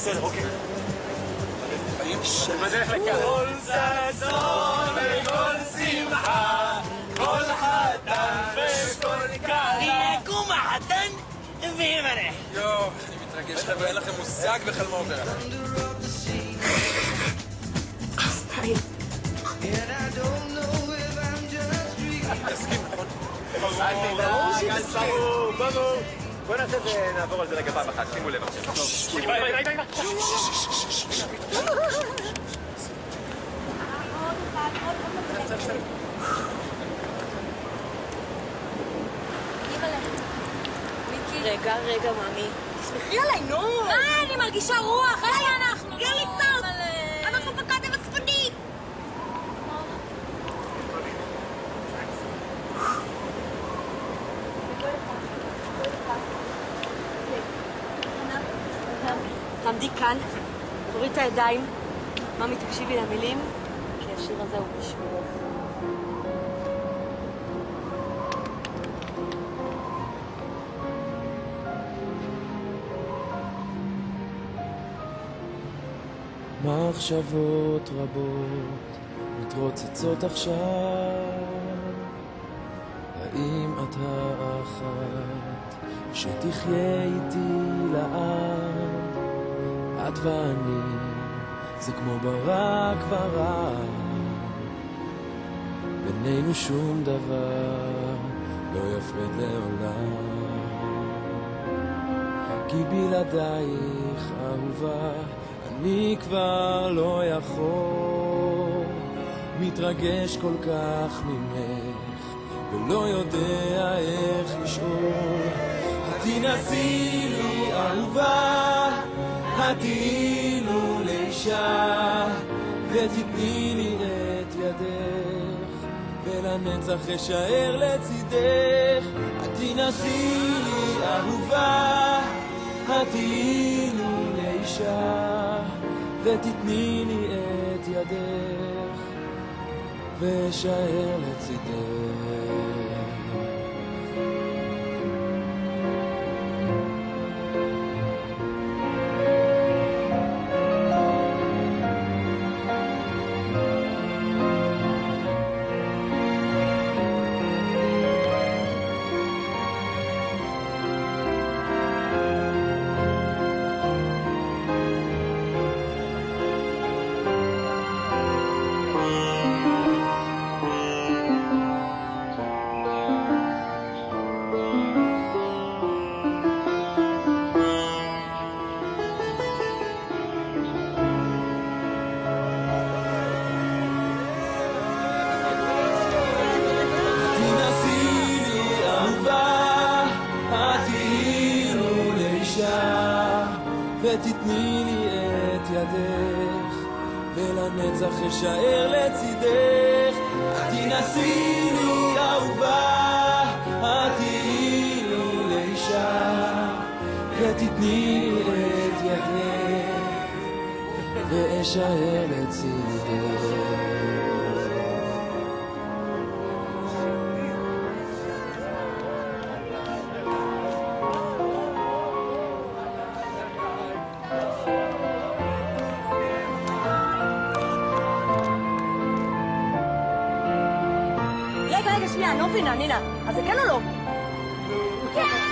בסדר, אוקיי. בדרך לכאן. כל ששון וכל שמחה, כל חתן וכל כלה. יקום החתן ויברך. יואו, אני מתרגש, חבר'ה, אין לכם מושג בכלל מה עובר עליי. סטייל. תסכים, נכון? ברור. בוא נעשה את זה, נעבור על זה רגע פעם אחת, שימו לב עכשיו. ביי. רגע, מאמי. תסמכי עליי, נו! מה? אני מרגישה רוח! איפה אנחנו? גרלי צאפ! אנחנו בקאטב הצפוני! תעמדי כאן, תוריד את הידיים. מאמי, תקשיבי למילים, כי השיר הזה הוא בשבילך. מחשבות רבות מתרוצצות עכשיו, האם את האחת שתחיה איתי לעד? את ואני זה כמו ברק ורעב, בינינו שום דבר לא יפרד לעולם, כי בלעדייך אהובה אני כבר לא יכול, מתרגש כל כך ממך ולא יודע איך לשאול. התנסי לי אהובה, התהילו לאישה, ותתני לי את ידך ולנצח אשאר לצידך. התנסי לי אהובה, התהילו לאישה, ותתני לי את ידך ואשאר לצידך. ותתני לי את ידך ולנצח אשאר לצידך. תנסי לי אהובה, התהילי לאישה, ותתני לי את ידך ואשאר לצידך. רגע, שנייה, אני לא מבינה, נינה. אז זה כן או לא? כן!